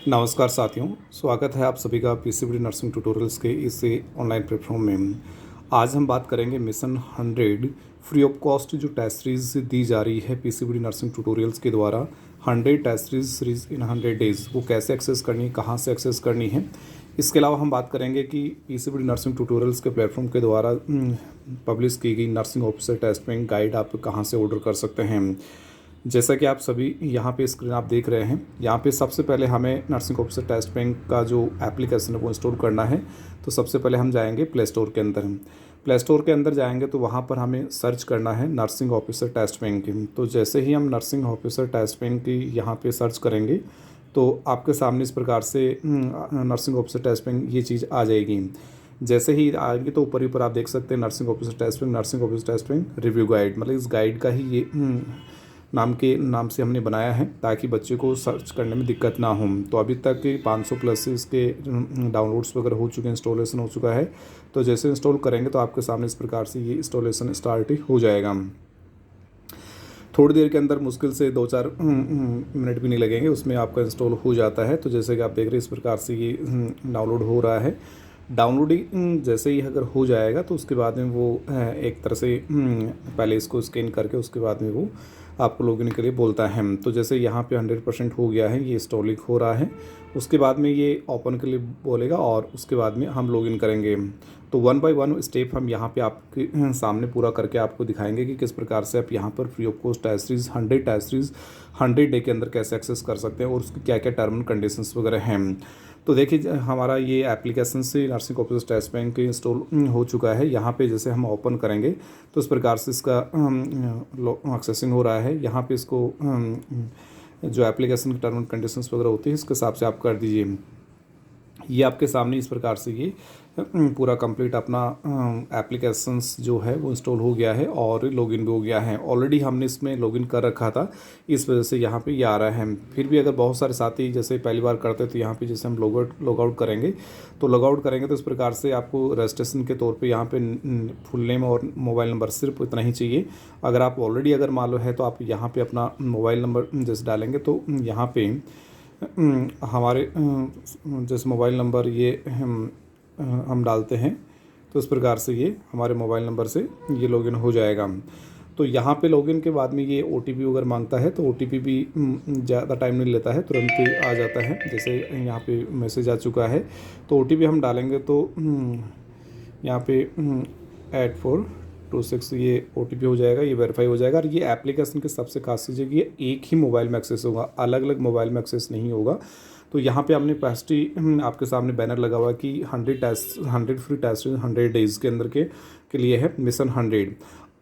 नमस्कार साथियों, स्वागत है आप सभी का पीसीबी नर्सिंग ट्यूटोरियल्स के इस ऑनलाइन प्लेटफॉर्म में। आज हम बात करेंगे मिशन 100 फ्री ऑफ कॉस्ट जो टेस्ट सीरीज दी जा रही है पीसीबी नर्सिंग ट्यूटोरियल्स के द्वारा 100 टेस्ट सीरीज इन 100 डेज़, वो कैसे एक्सेस करनी है, कहाँ से एक्सेस करनी है। इसके अलावा हम बात करेंगे कि पीसीबी नर्सिंग ट्यूटोरियल्स के प्लेटफॉर्म के द्वारा पब्लिश की गई nursing officer test bank guide आप कहाँ से ऑर्डर कर सकते हैं। जैसा कि आप सभी यहाँ पे स्क्रीन आप देख रहे हैं, यहाँ पे सबसे पहले हमें नर्सिंग ऑफिसर टेस्ट बैंक का जो एप्लीकेशन है वो इंस्टॉल करना है। तो सबसे पहले हम जाएंगे प्ले स्टोर के अंदर। प्ले स्टोर के अंदर जाएंगे तो वहाँ पर हमें सर्च करना है नर्सिंग ऑफिसर टेस्ट बैंक। तो जैसे ही हम नर्सिंग ऑफिसर टेस्ट बैंक की यहाँ पे सर्च करेंगे तो आपके सामने इस प्रकार से नर्सिंग ऑफिसर टेस्ट बैंक ये चीज़ आ जाएगी। जैसे ही आएंगे तो ऊपर आप देख सकते हैं nursing officer test bank, nursing officer test bank review guide, मतलब इस गाइड का ही ये नाम से हमने बनाया है ताकि बच्चे को सर्च करने में दिक्कत ना हो। तो अभी तक 500 प्लस इसके डाउनलोड्स वगैरह हो चुके हैं, इंस्टॉलेशन हो चुका है। तो जैसे इंस्टॉल करेंगे तो आपके सामने इस प्रकार से ये इंस्टॉलेशन स्टार्ट हो जाएगा। थोड़ी देर के अंदर, मुश्किल से 2-4 मिनट भी नहीं लगेंगे, उसमें आपका इंस्टॉल हो जाता है। तो जैसे कि आप देख रहे हैं इस प्रकार से ये डाउनलोड हो रहा है। डाउनलोडिंग जैसे ही अगर हो जाएगा तो उसके बाद में वो एक तरह से पहले इसको स्कैन करके उसके बाद में वो आपको लॉगिन के लिए बोलता है। तो जैसे यहाँ पे 100% हो गया है, ये इंस्टॉलिंग हो रहा है। उसके बाद में ये ओपन के लिए बोलेगा और उसके बाद में हम लॉगिन करेंगे। तो 1 बाय 1 स्टेप हम यहाँ पे आपके सामने पूरा करके आपको दिखाएंगे कि किस प्रकार से आप यहाँ पर free of cost test series 100 test series 100 day के अंदर कैसे एक्सेस कर सकते हैं और उसकी क्या क्या टर्म एंड कंडीशंस वगैरह हैं। तो देखिए हमारा ये एप्लीकेशन से nursing officer test bank install हो चुका है। यहाँ पे जैसे हम ओपन करेंगे तो इस प्रकार से इसका एक्सेसिंग हो रहा है। यहाँ पे इसको जो एप्लीकेशन की टर्म एंड कंडीशंस वगैरह होती है इसके हिसाब से आप कर दीजिए। ये आपके सामने इस प्रकार से ये पूरा कंप्लीट अपना एप्लीकेशंस जो है वो इंस्टॉल हो गया है और लॉगिन भी हो गया है। ऑलरेडी हमने इसमें लॉगिन कर रखा था, इस वजह से यहाँ पे ये आ रहा है। फिर भी अगर बहुत सारे साथी जैसे पहली बार करते हैं तो यहाँ पे जैसे हम लॉगआउट करेंगे तो इस प्रकार से आपको रजिस्ट्रेशन के तौर पे यहाँ पे फुल नेम और मोबाइल नंबर सिर्फ इतना ही चाहिए। अगर आप ऑलरेडी अगर मान लो है तो आप यहाँ पर अपना मोबाइल नंबर जैसे डालेंगे तो यहाँ पर हमारे जैसे मोबाइल नंबर ये हम डालते हैं तो इस प्रकार से ये हमारे मोबाइल नंबर से ये लॉगिन हो जाएगा। तो यहाँ पे लॉगिन के बाद में ये OTP अगर मांगता है तो OTP भी ज़्यादा टाइम नहीं लेता है, तुरंत ही आ जाता है। जैसे यहाँ पे मैसेज आ चुका है तो OTP हम डालेंगे तो यहाँ पे 8426 ये OTP हो जाएगा, ये वेरीफाई हो जाएगा। और ये एप्लीकेशन की सबसे खास चीज़ है कि ये एक ही मोबाइल में एक्सेस होगा, अलग अलग मोबाइल में एक्सेस नहीं होगा। तो यहाँ पे हमने फर्स्ट आपके सामने बैनर लगा हुआ कि 100 फ्री टेस्ट 100 डेज़ के अंदर के लिए है मिशन 100।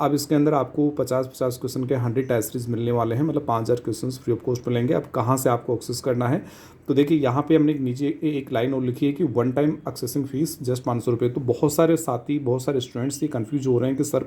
अब इसके अंदर आपको 50-50 क्वेश्चन के 100 टेस्ट सीरीज मिलने वाले हैं, मतलब 5000 क्वेश्चन फ्री ऑफ कॉस्ट मिलेंगे। अब कहाँ से आपको एक्सेस करना है तो देखिए यहाँ पे हमने नीचे एक लाइन और लिखी है कि 1 टाइम एक्सेसिंग फीस जस्ट 500 रुपये। तो बहुत सारे साथी, बहुत सारे स्टूडेंट्स ये कंफ्यूज हो रहे हैं कि सर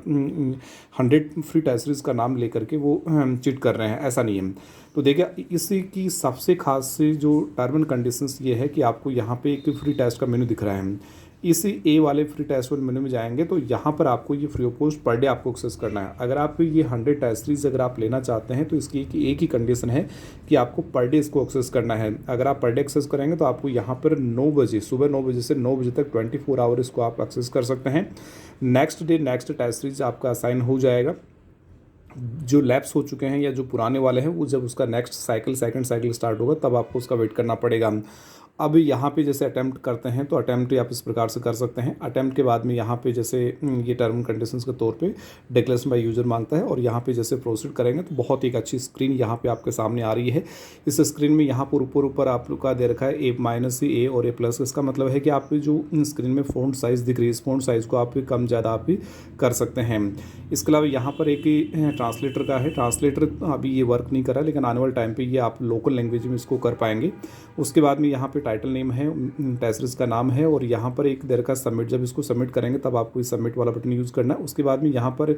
100 फ्री टेस्ट सीरीज का नाम लेकर के वो चीट कर रहे हैं, ऐसा नहीं है। तो देखिए इसी की सबसे खास जो टर्म एंड कंडीशंस ये है कि आपको यहाँ पे एक फ्री टेस्ट का मेनू दिख रहा है। इसी ए वाले फ्री टेस्ट वाले मेनू में जाएंगे तो यहाँ पर आपको ये free of cost per day आपको एक्सेस करना है। अगर आप ये 100 टेस्ट सीरीज अगर आप लेना चाहते हैं तो इसकी एक ही कंडीशन है कि आपको पर डे इसको एक्सेस करना है। अगर आप पर डे एक्सेस करेंगे तो आपको यहाँ पर 9 बजे, सुबह 9 बजे से 9 बजे तक 24 आवर इसको आप एक्सेस कर सकते हैं। Next day next test series आपका असाइन हो जाएगा। जो लैप्स हो चुके हैं या जो पुराने वाले हैं वो जब उसका नेक्स्ट सेकंड साइकिल स्टार्ट होगा तब आपको उसका वेट करना पड़ेगा। अब यहाँ पे जैसे अटैम्प्ट करते हैं तो अटैम्प्ट आप इस प्रकार से कर सकते हैं। अटैम्प्ट के बाद में यहाँ पे जैसे ये टर्म कंडीशंस के तौर पे डिक्लेरेशन बाय यूज़र मांगता है और यहाँ पे जैसे प्रोसीड करेंगे तो बहुत एक अच्छी स्क्रीन यहाँ पे आपके सामने आ रही है। इस स्क्रीन में यहाँ पर ऊपर आप लोग का दे रखा है A- और A+। इसका मतलब है कि आप जो स्क्रीन में फ़ॉन्ट साइज़ दिख रही है इस फ़ॉन्ट साइज़ को आप कम ज़्यादा आप भी कर सकते हैं। इसके अलावा यहाँ पर एक ट्रांसलेटर का है, ट्रांसलेटर अभी ये वर्क नहीं कर रहा है लेकिन आने वाले टाइम पर ये आप लोकल लैंग्वेज में इसको कर पाएंगे। उसके बाद में यहाँ पर टाइटल नेम है, टेस्ट सीरीज़ का नाम है, और यहाँ पर एक दे रखा है सबमिट। जब इसको सबमिट करेंगे तब आपको इस सबमिट वाला बटन यूज़ करना है। उसके बाद में यहाँ पर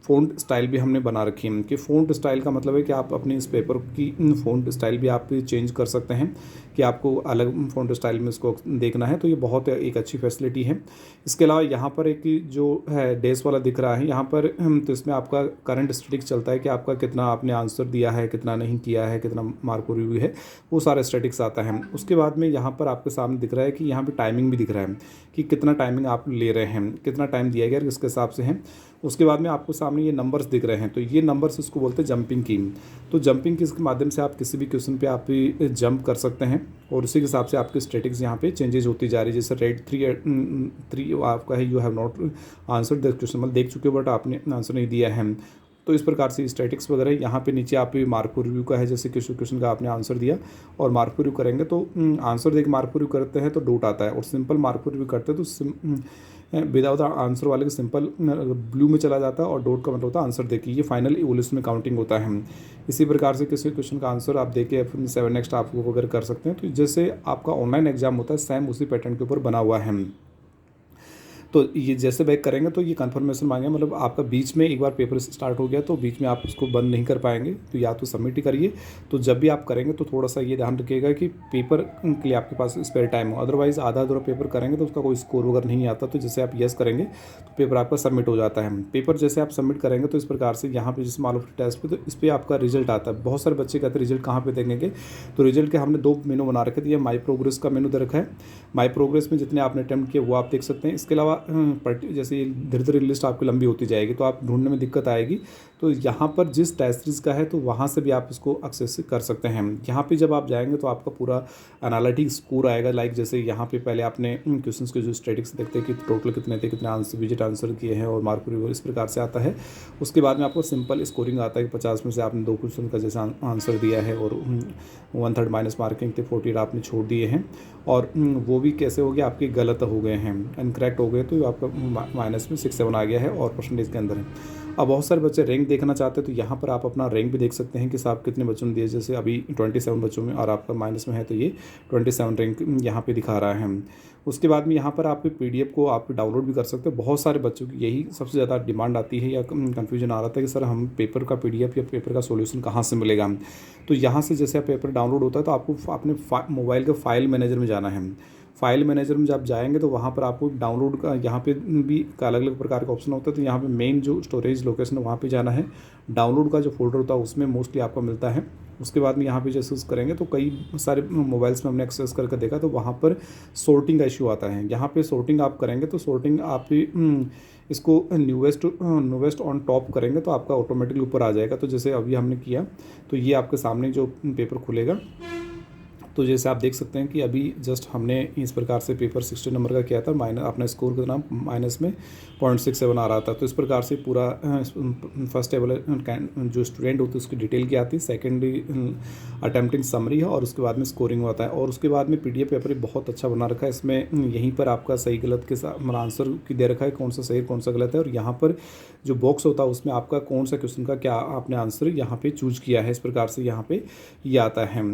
फ़ॉन्ट स्टाइल भी हमने बना रखी है कि फ़ॉन्ट स्टाइल का मतलब है कि आप अपने इस पेपर की फ़ॉन्ट स्टाइल भी आप चेंज कर सकते हैं कि आपको अलग फ़ॉन्ट स्टाइल में इसको देखना है। तो ये बहुत एक अच्छी फैसिलिटी है। इसके अलावा यहाँ पर एक जो है डेज वाला दिख रहा है यहाँ पर, तो इसमें आपका करंट स्टैटिक्स चलता है कि आपका कितना आपने आंसर दिया है, कितना नहीं किया है, कितना मार्क रिव्यू है, वो सारा स्टैटिक्स आता है। उसके बाद में यहाँ पर आपके सामने दिख रहा है कि यहाँ पे टाइमिंग भी दिख रहा है कि कितना टाइमिंग आप ले रहे हैं, कितना टाइम दिया गया किसके हिसाब से है। उसके बाद में आपको सामने ये नंबर्स दिख रहे हैं, तो ये नंबर्स इसको बोलते हैं जंपिंग की। तो जंपिंग की इसके माध्यम से आप किसी भी क्वेश्चन पे आप जंप कर सकते हैं और उसी के हिसाब से आपकी स्टैटिक्स यहाँ पे चेंजेस होती जा रही है। जैसे रेड 3 आपका है, you have not answer the question, मतलब देख चुके हो बट आपने आंसर नहीं दिया है। तो इस प्रकार से स्टैटिक्स वगैरह यहाँ पे नीचे आप मार्क रिव्यू का है, जैसे किसी क्वेश्चन का आपने आंसर दिया और मार्क रिव्यू करेंगे तो आंसर देख मार्क रिव्यू करते हैं तो डॉट आता है, और सिंपल मार्क रिव्यू करते हैं तो विदाउट आंसर वाले के सिंपल ब्लू में चला जाता है, और डॉट का मतलब होता है आंसर देखिए। ये फाइनल इवोल्यूशन में काउंटिंग होता है। इसी प्रकार से किसी क्वेश्चन का आंसर आप देके फिर 7 नेक्स्ट आप वगैरह कर सकते हैं। तो जैसे आपका ऑनलाइन एग्जाम होता है सेम उसी पैटर्न के ऊपर बना हुआ है। तो ये जैसे बैक करेंगे तो ये कंफर्मेशन मांगे, मतलब आपका बीच में एक बार पेपर स्टार्ट हो गया तो बीच में आप उसको बंद नहीं कर पाएंगे, तो या तो सबमिट ही करिए। तो जब भी आप करेंगे तो थोड़ा सा ये ध्यान रखिएगा कि पेपर के लिए आपके पास स्पेयर टाइम हो, अदरवाइज़ आधा अधूरा पेपर करेंगे तो उसका कोई स्कोर वगैरह नहीं आता। तो जैसे आप यस करेंगे तो पेपर आपका सबमिट हो जाता है। पेपर जैसे आप सबमिट करेंगे तो इस प्रकार से यहाँ पे जैसे मान लो टेस्ट पे, तो इस पर आपका रिजल्ट आता है। बहुत सारे बच्चे कहते हैं रिजल्ट कहाँ पे देखेंगे, तो रिजल्ट के हमने 2 मेनू बना रखे थे। ये माई प्रोग्रेस का मेनू दे रखा है, माई प्रोग्रेस में जितने आपने अटैम्प्ट किए वो आप देख सकते हैं। इसके अलावा जैसे धीरे धीरे लिस्ट आपकी लंबी होती जाएगी तो आप ढूंढने में दिक्कत आएगी, तो यहाँ पर जिस टेस्ट सीरीज़ का है तो वहाँ से भी आप इसको एक्सेस कर सकते हैं। यहाँ पे जब आप जाएंगे तो आपका पूरा एनालिटिक स्कोर आएगा। लाइक जैसे यहाँ पे पहले आपने क्वेश्चंस के जो स्टैटिक्स देखते हैं कि टोटल कितने थे, कितने आंसर विजिट आंसर किए हैं और मार्क रिव्यू इस प्रकार से आता है। उसके बाद में आपको सिंपल स्कोरिंग आता है कि 50 में से आपने 2 क्वेश्चन का जैसा आंसर दिया है और 1/3 माइनस मार्किंग थे, 40 आपने छोड़ दिए हैं, और वो भी कैसे हो गया आपके गलत हो गए हैं, इनकरेक्ट हो गए, तो आपका माइनस में 6-7 आ गया है और परसेंटेज के अंदर है। अब बहुत सारे बच्चे रैंक देखना चाहते हैं तो यहाँ पर आप अपना रैंक भी देख सकते हैं कि साहब कितने बच्चों ने दिए। जैसे अभी 27 बच्चों में और आपका माइनस में है तो ये 27 रैंक यहाँ पे दिखा रहा है। उसके बाद में यहाँ पर आप PDF को आप डाउनलोड भी कर सकते हैं। बहुत सारे बच्चों की यही सबसे ज़्यादा डिमांड आती है या कन्फ्यूजन आ रहा था कि सर हम पेपर का PDF या पेपर का सॉल्यूशन कहाँ से मिलेगा। तो यहाँ से जैसे पेपर डाउनलोड होता है तो आपको अपने मोबाइल के फाइल मैनेजर में जाना है। फाइल मैनेजर में जब जाएंगे तो वहाँ पर आपको डाउनलोड का यहाँ पे भी अलग अलग प्रकार का ऑप्शन होता है। तो यहाँ पे मेन जो स्टोरेज लोकेशन है वहाँ पे जाना है, डाउनलोड का जो फोल्डर होता है उसमें मोस्टली आपको मिलता है। उसके बाद में यहाँ पे जैसे करेंगे तो कई सारे मोबाइल्स में हमने एक्सेस करके देखा तो वहाँ पर सॉर्टिंग का इशू आता है। यहाँ पे सॉर्टिंग आप करेंगे तो सॉर्टिंग आप इसको न्यूवेस्ट ऑन टॉप करेंगे तो आपका ऑटोमेटिकली ऊपर आ जाएगा। तो जैसे अभी हमने किया तो ये आपके सामने जो पेपर खुलेगा, तो जैसे आप देख सकते हैं कि अभी जस्ट हमने इस प्रकार से पेपर 60 नंबर का किया था, माइनस अपना स्कोर का नाम माइनस में 0.67 आ रहा था। तो इस प्रकार से पूरा फर्स्ट टेबल जो स्टूडेंट होती है उसकी डिटेल की आती है, सेकेंड अटैम्प्टिंग समरी है और उसके बाद में स्कोरिंग होता है। और उसके बाद में PDF पेपर बहुत अच्छा बना रखा है। इसमें यहीं पर आपका सही गलत के साथ आंसर की दे रखा है, कौन सा सही कौन सा गलत है, और यहाँ पर जो बॉक्स होता है उसमें आपका कौन सा क्वेश्चन का क्या आपने आंसर यहाँ पे चूज किया है। इस प्रकार से यहाँ पे ये आता है।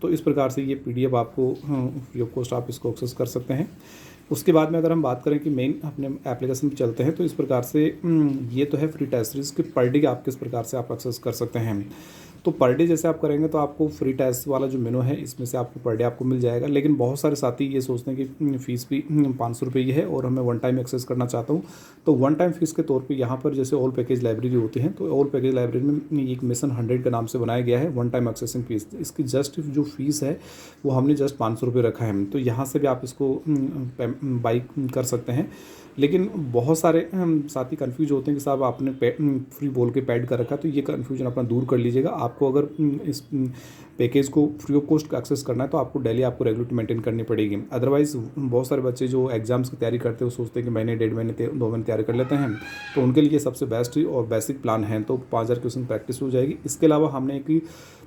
तो इस प्रकार से ये PDF आपको फ्री ऑफ कॉस्ट आप इसको एक्सेस कर सकते हैं। उसके बाद में अगर हम बात करें कि मेन अपने एप्लीकेशन पे चलते हैं तो इस प्रकार से ये तो है फ्री टेस्ट सीरीज़ के पर डे आप किस प्रकार से आप एक्सेस कर सकते हैं। तो पर डे जैसे आप करेंगे तो आपको फ्री टेस्ट वाला जो मेनू है इसमें से आपको पर डे आपको मिल जाएगा। लेकिन बहुत सारे साथी ये सोचते हैं कि फ़ीस भी 500 रुपये ही है और हमें वन टाइम एक्सेस करना चाहता हूँ, तो वन टाइम फ़ीस के तौर पे यहाँ पर जैसे ऑल पैकेज लाइब्रेरी होती है तो ऑल पैकेज लाइब्रेरी में एक मिशन 100 के नाम से बनाया गया है वन टाइम एक्सेसिंग फ़ीस। इसकी जस्ट जो फीस है वो हमने जस्ट 500 रुपये रखा है। तो यहाँ से भी आप इसको बाई कर सकते हैं। लेकिन बहुत सारे साथी कंफ्यूज होते हैं कि साहब आपने फ्री बोल के पैड कर रखा, तो ये कंफ्यूजन अपना दूर कर लीजिएगा। आपको अगर इस पैकेज को फ्री ऑफ कॉस्ट एक्सेस करना है तो आपको डेली आपको रेगुलरिटी मेंटेन करनी पड़ेगी। अदरवाइज़ बहुत सारे बच्चे जो एग्जाम्स की तैयारी करते हैं वो सोचते हैं कि महीने 1.5 महीने 2 महीने तैयारी कर लेते हैं, तो उनके लिए सबसे बेस्ट और बेसिक प्लान है। तो 5000 क्वेश्चन प्रैक्टिस हो जाएगी। इसके अलावा हमने एक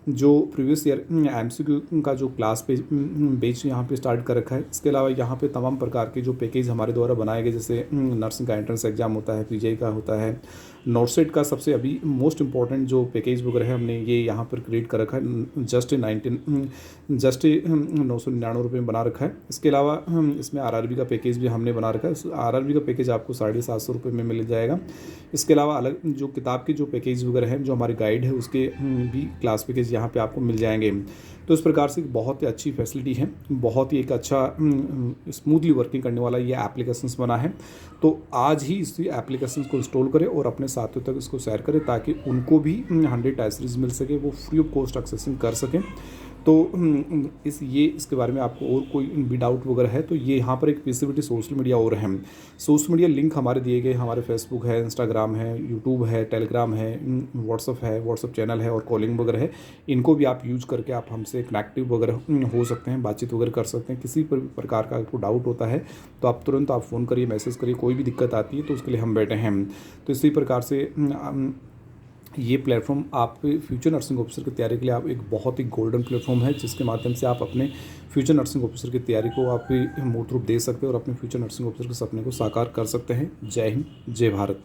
जो प्रीवियस ईयर एमसीक्यू का जो क्लास पे बेच यहाँ पे स्टार्ट कर रखा है। इसके अलावा यहाँ पे तमाम प्रकार के जो पैकेज हमारे द्वारा बनाए गए, जैसे नर्सिंग का एंट्रेंस एग्जाम होता है, पीजीआई का होता है, नॉर्सेट का सबसे अभी मोस्ट इंपॉर्टेंट जो पैकेज वगैरह है हमने ये यहाँ पर क्रिएट कर रखा है, जस्ट 999 रुपये में बना रखा है। इसके अलावा इसमें आरआरबी का पैकेज भी हमने बना रखा है। आरआरबी का पैकेज आपको 750 रुपये में मिल जाएगा। इसके अलावा अलग जो किताब के जो पैकेज वगैरह हैं, जो हमारे गाइड है, उसके भी क्लास पैकेज यहाँ पे आपको मिल जाएंगे। तो इस प्रकार से बहुत ही अच्छी फैसिलिटी है, बहुत ही एक अच्छा स्मूथली वर्किंग करने वाला ये एप्लीकेशंस बना है। तो आज ही इस एप्लीकेशंस को इंस्टॉल करें और अपने साथियों तक इसको शेयर करें, ताकि उनको भी 100 टायर सीरीज मिल सके, वो फ्री ऑफ कॉस्ट एक्सेसिंग कर सकें। तो इसके बारे में आपको और कोई भी डाउट वगैरह है तो ये यहाँ पर एक पीसीबीटी सोशल मीडिया और है, सोशल मीडिया लिंक हमारे दिए गए, हमारे फेसबुक है, इंस्टाग्राम है, यूट्यूब है, टेलीग्राम है, व्हाट्सअप चैनल है और कॉलिंग वगैरह है। इनको भी आप यूज करके आप हमसे कनेक्टिव वगैरह हो सकते हैं, बातचीत वगैरह कर सकते हैं। किसी प्रकार का आपको डाउट होता है तो आप तुरंत आप फ़ोन करिए, मैसेज करिए, कोई भी दिक्कत आती है तो उसके लिए हम बैठे हैं। तो इसी प्रकार से ये प्लेटफॉर्म आप फ्यूचर नर्सिंग ऑफिसर की तैयारी के लिए आप एक बहुत ही गोल्डन प्लेटफॉर्म है, जिसके माध्यम से आप अपने फ्यूचर नर्सिंग ऑफिसर की तैयारी को आप मूर्त रूप दे सकते हैं और अपने फ्यूचर नर्सिंग ऑफिसर के सपने को साकार कर सकते हैं। जय हिंद, जय भारत।